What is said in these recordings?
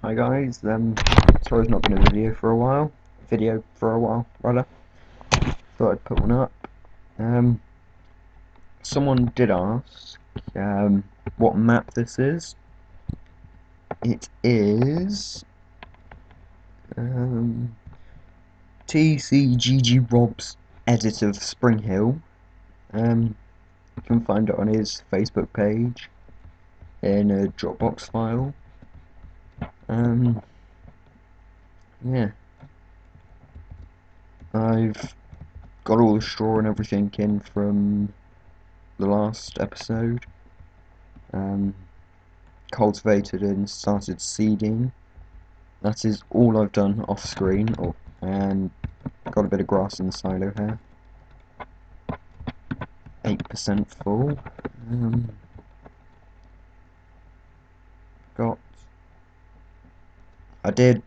Hi guys, sorry it's not been a video for a while, rather. Thought I'd put one up. Someone did ask, what map this is. It is, TCGG Rob's edit of Spring Hill. You can find it on his Facebook page in a Dropbox file. Yeah. I've got all the straw and everything in from the last episode. Cultivated and started seeding. That is all I've done off screen. And got a bit of grass in the silo here. 8% full. I did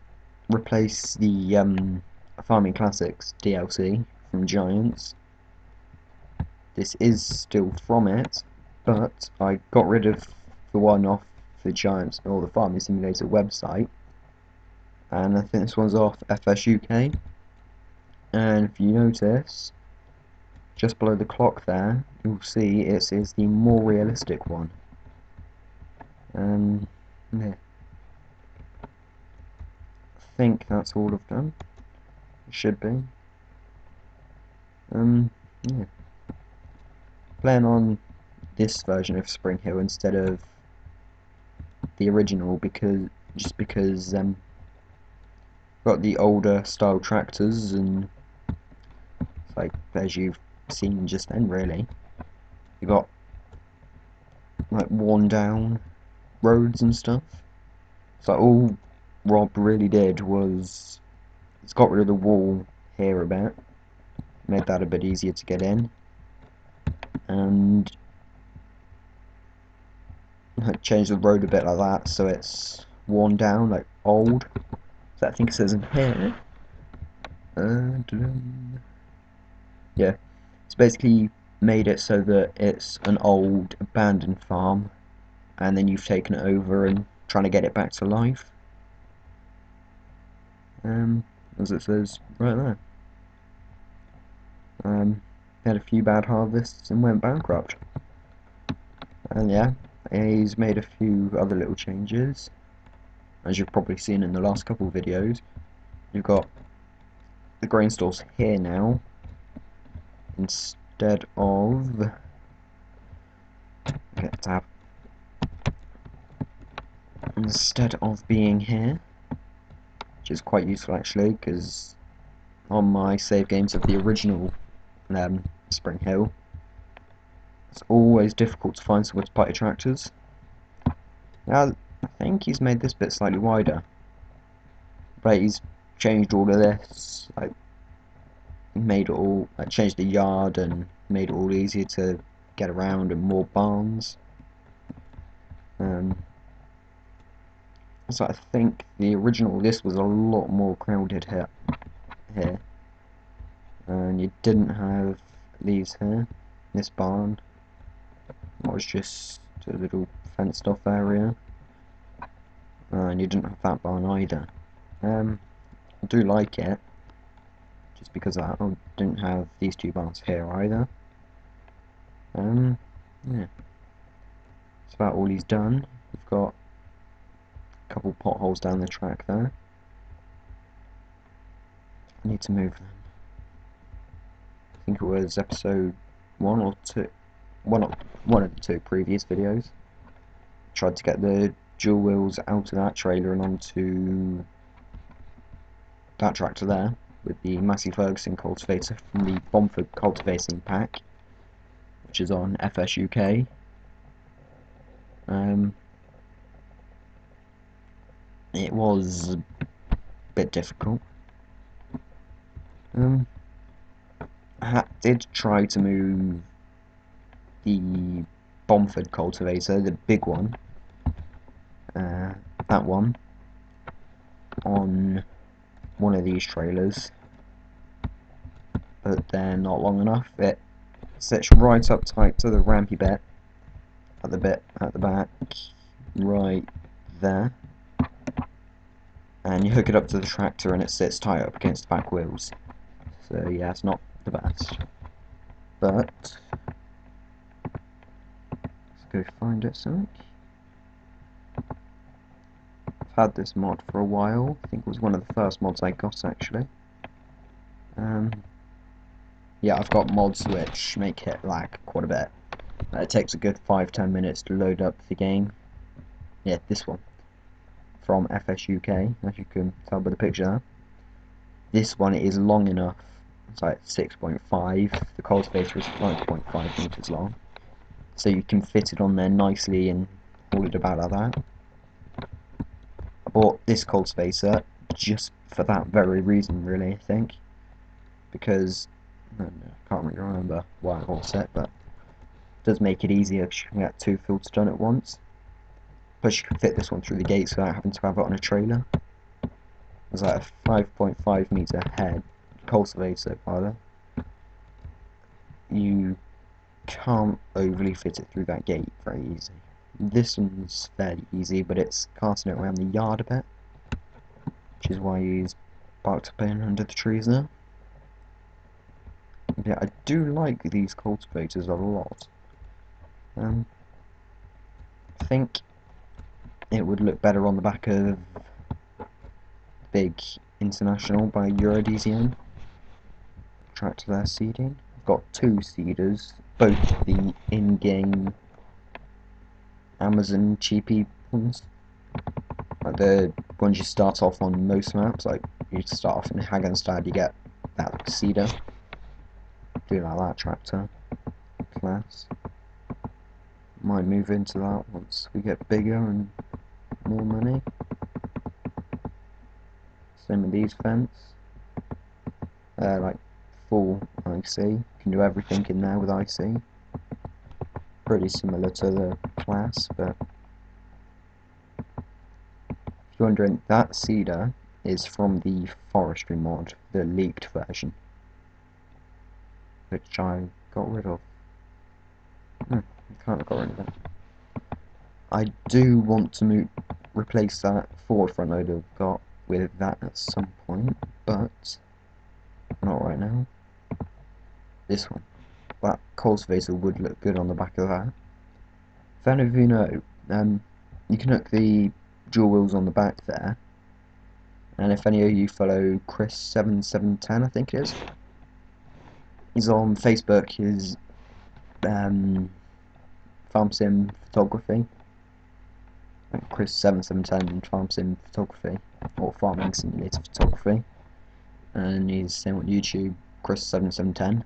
replace the Farming Classics DLC from Giants. This is still from it, but I got rid of the one off the Giants or the Farming Simulator website, and I think this one's off FSUK. And if you notice, just below the clock there, you'll see it is the more realistic one. Yeah. I think that's all I've done. It should be. Yeah. Playing on this version of Spring Hill instead of the original because got the older style tractors, and like as you've seen just then, really, you got like worn down roads and stuff. So all Rob really did was he's got rid of the wall here a bit, made that a bit easier to get in, and changed the road a bit like that so it's worn down, like old. So I think it says in here. Yeah, it's basically made it so that it's an old abandoned farm, and then you've taken it over and trying to get it back to life. As it says right there. Had a few bad harvests and went bankrupt. And yeah, he's made a few other little changes, as you've probably seen in the last couple of videos. You've got the grain stores here now, instead of being here, which is quite useful actually, because on my save games of the original Spring Hill, it's always difficult to find somewhere to park your tractors. Now I think he's made this bit slightly wider, but he's changed all of this, like made it all, like changed the yard and made it all easier to get around, and more barns. So I think the original this was a lot more crowded here, and you didn't have these here. This barn was just a little fenced off area, and you didn't have that barn either. I do like it, just because I didn't have these two barns here either. Yeah, that's about all he's done. We've got a couple potholes down the track there. I need to move them. I think it was episode 1 or 2, one of the two previous videos. Tried to get the dual wheels out of that trailer and onto that tractor there with the Massey Ferguson cultivator from the Bomford cultivating pack, which is on FSUK. It was a bit difficult. I did try to move the Bomford cultivator, the big one, that one, on one of these trailers, but they're not long enough. It sits right up tight to the rampy bit at the back, right there. and you hook it up to the tractor and it sits tight up against the back wheels. So yeah, it's not the best. But let's go find it something. I've had this mod for a while. I think it was one of the first mods I got actually. Yeah, I've got mods which make it lag quite a bit. It takes a good 5-10 minutes to load up the game. Yeah, this one. From FSUK, as you can tell by the picture there. This one is long enough. It's like 6.5. The cultivator is 5.5 meters long. So you can fit it on there nicely and haul it about like that. I bought this cultivator just for that very reason, really, I think. Because, I can't really remember why I bought it, but it does make it easier because you can get 2 fields done at once. Plus you can fit this one through the gates without having to have it on a trailer. There's like a 5.5 meter head cultivator, rather. You can't overly fit it through that gate very easy. This one's fairly easy, but it's casting it around the yard a bit, which is why he's parked up in under the trees there. Yeah, I do like these cultivators a lot. I think it would look better on the back of big International by EuroDZN. Tractor there seeding. I've got 2 seeders, both the in-game Amazon cheapy ones. Like the ones you start off on most maps, like you start off in Hagenstad, you get that seeder. Do like that tractor. Class. Might move into that once we get bigger and more money. Same with these fence. Like full IC. You can do everything in there with IC. Pretty similar to the class, but if you're wondering, that cedar is from the forestry mod, the leaked version, which I got rid of. I kind of got rid of it. I do want to replace that forward front loader I've got with that at some point, but not right now. This one. That cultivator would look good on the back of that. If any of you know, you can hook the dual wheels on the back there, and if any of you follow Chris7710, I think it is, he's on Facebook, his farm sim photography, Chris7710 farm sim photography, or farming simulator photography, and he's same on YouTube, Chris7710.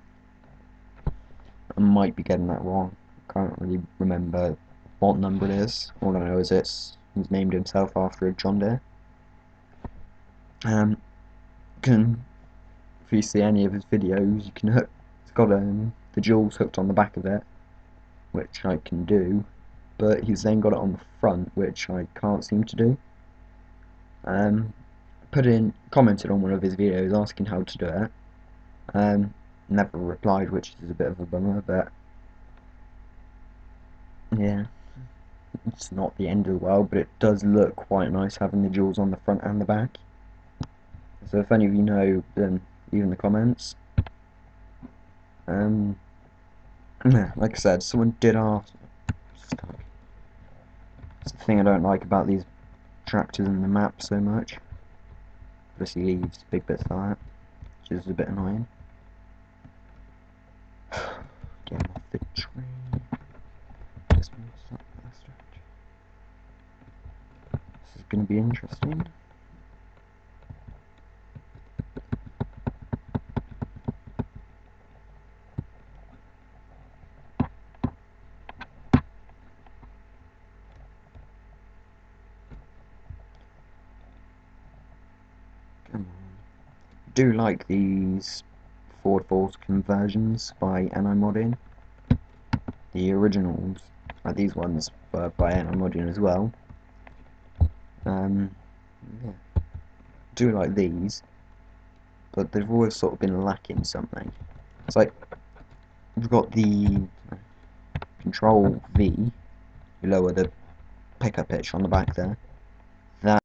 I might be getting that wrong, can't really remember what number it is. All I know is he's named himself after a John Deere. If you see any of his videos, you can hook. It's got the jewels hooked on the back of it, which I can do, but he's then got it on the front, which I can't seem to do. Commented on one of his videos asking how to do it. Never replied, which is a bit of a bummer, but yeah, it's not the end of the world, but it does look quite nice having the jewels on the front and the back. So if any of you know, then leave in the comments. Like I said, someone did ask. It's the thing I don't like about these tractors in the map so much. Obviously leaves big bits like that, which is a bit annoying. Get off the tree. This is going to be interesting. I do like these Ford Force conversions by NI-modding. The originals, these ones, were by NI-modding as well. Yeah. Do like these, but they've always sort of been lacking something. It's like we've got the Control V, you lower the pickup pitch on the back there,